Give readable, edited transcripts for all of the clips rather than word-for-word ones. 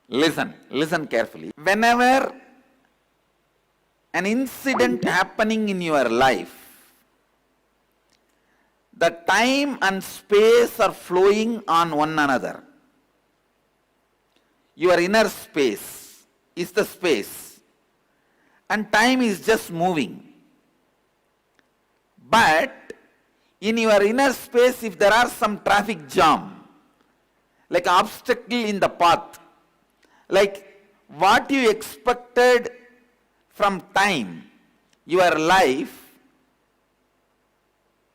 Listen carefully. Whenever an incident happening in your life, the time and space are flowing on one another. Your inner space is the space, and time is just moving. But in your inner space, if there are some traffic jam, like obstacle in the path, like what you expected from time, your life,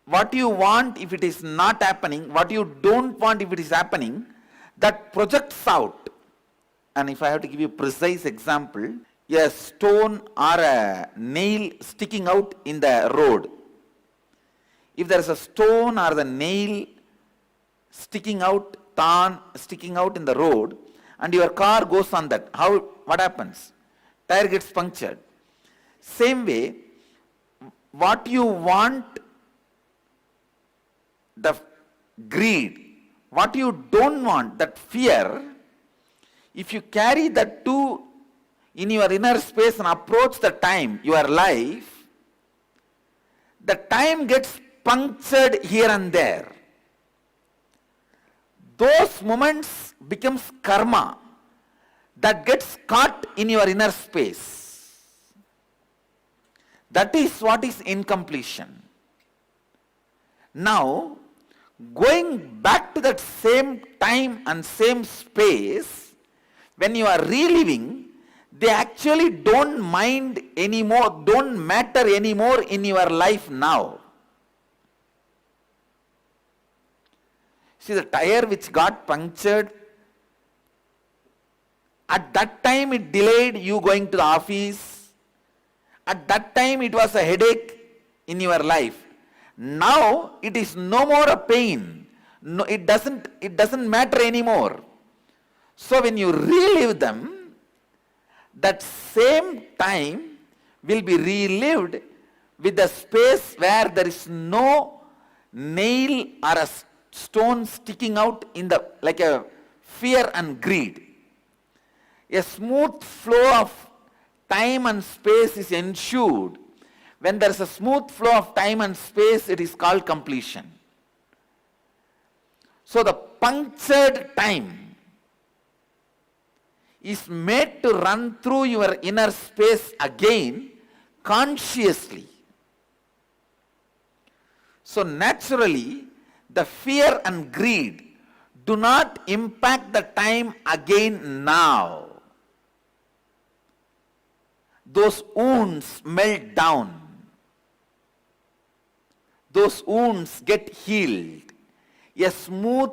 what you want if it is not happening, what you don't want if it is happening, that projects out. And if I have to give you a precise example, a stone or a nail sticking out in the road. If there is a stone or the nail sticking out, sticking out in the road, and your car goes on that, what happens? Tire gets punctured. Same way, what you want, the greed, what you don't want, that fear, if you carry that two in your inner space and approach the time, your life, the time gets punctured here and there. Those moments becomes karma that gets caught in your inner space. That is what is incompletion. Now, going back to that same time and same space, when you are reliving, they actually don't mind anymore, don't matter anymore in your life now. See, the tire which got punctured, at that time it delayed you going to the office. At that time it was a headache in your life. Now it is no more a pain. No, it doesn't matter anymore. So when you relive them, that same time will be relived with the space where there is no nail or a stone sticking out in the, like a fear and greed. A smooth flow of time and space is ensured. When there is a smooth flow of time and space, it is called completion. So the punctured time is made to run through your inner space again consciously. So naturally, the fear and greed do not impact the time again now. Those wounds melt down. Those wounds get healed. A smooth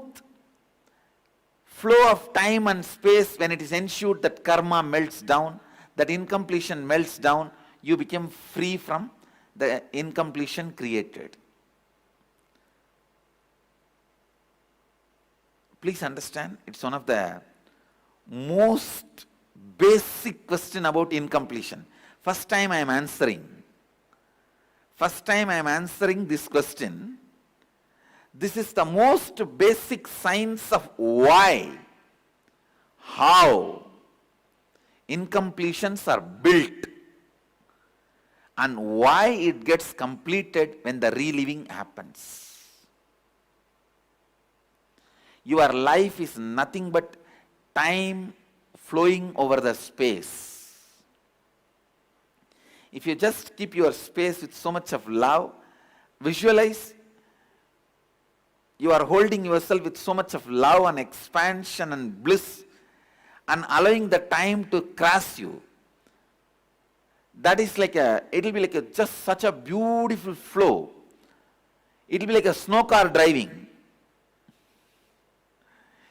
flow of time and space, when it is ensured that karma melts down, that incompletion melts down, you become free from the incompletion created. Please understand, it's one of the most basic question about incompletion. First time I am answering this question. This is the most basic science of why, how incompletions are built and why it gets completed when the reliving happens. Your life is nothing but time flowing over the space. If you just keep your space with so much of love, visualize you are holding yourself with so much of love and expansion and bliss and allowing the time to cross you. That is like it will be like just such a beautiful flow. It will be like a snow car driving.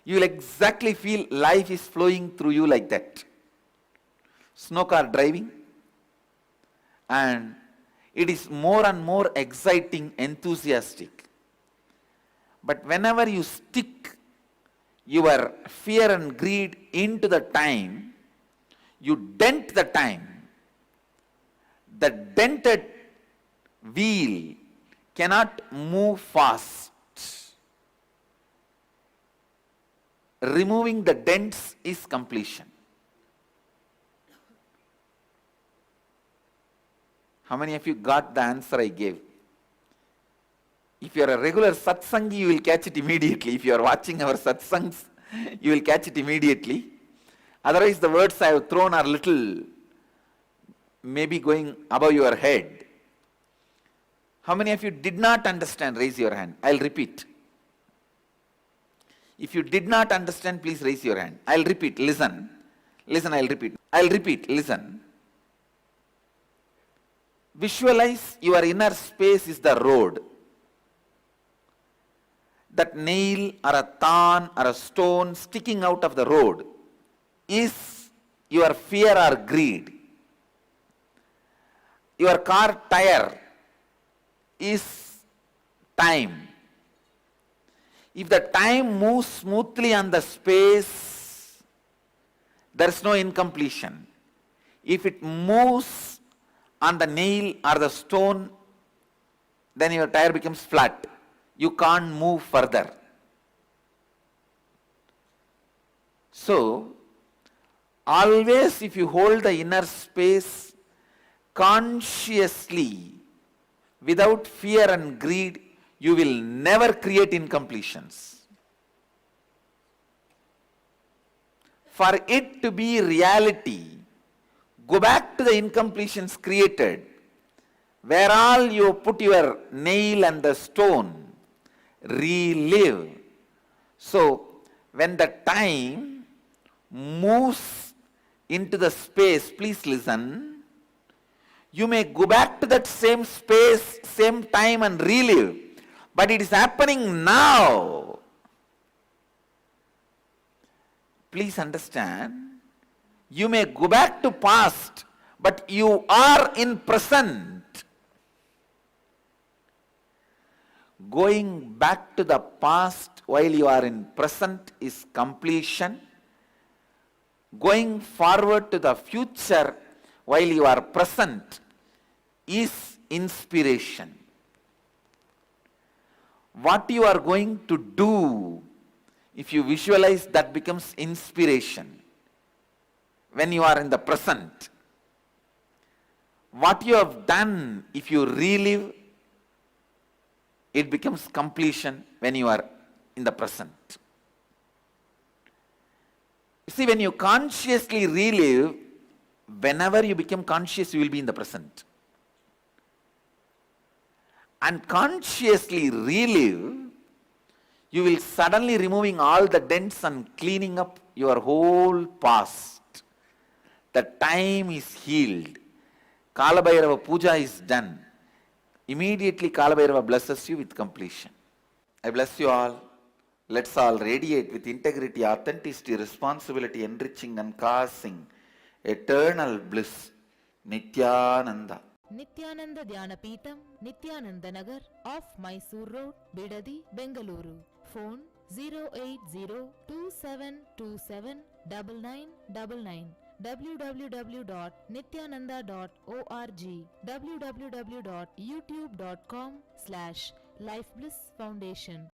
You will exactly feel life is flowing through you like that. Snow car driving. And it is more and more exciting, enthusiastic. But whenever you stick your fear and greed into the time, you dent the time. The dented wheel cannot move fast. Removing the dents is completion. How many of you got the answer I gave? If you are a regular satsangi, you will catch it immediately. If you are watching our satsangs, you will catch it immediately. Otherwise, the words I have thrown are little, maybe going above your head. How many of you did not understand? Raise your hand. I'll repeat. If you did not understand, please raise your hand. I'll repeat. Listen. Listen, I'll repeat. I'll repeat. Listen. Visualize your inner space is the road. That nail or a thorn or a stone sticking out of the road is your fear or greed. Your car tire is time. If the time moves smoothly on the space, there is no incompletion. If it moves on the nail or the stone, then your tire becomes flat. You can't move further. So, always if you hold the inner space consciously, without fear and greed, you will never create incompletions. For it to be reality, go back to the incompletions created, where all you put your nail and the stone. Relive. So, when the time moves into the space, please listen, you may go back to that same space, same time and relive. But it is happening now. Please understand, you may go back to past, but you are in present. Going back to the past while you are in present is completion. Going forward to the future while you are present is inspiration. What you are going to do, if you visualize, that becomes inspiration when you are in the present. What you have done, if you relive, it becomes completion when you are in the present. See, when you consciously relive, whenever you become conscious, you will be in the present. And consciously relive, you will suddenly removing all the dents and cleaning up your whole past. The time is healed. Kalabhairava puja is done. Immediately Kalabhairava blesses you with completion. I bless you all. Let's all radiate with integrity, authenticity, responsibility, enriching and causing eternal bliss. Nityananda. Nityananda Dhyana Peetham, Nityananda Nagar, off Mysore Road, Bidadi, Bengaluru. Phone 08027279999. www.nityananda.org. www.youtube.com/Life Bliss Foundation.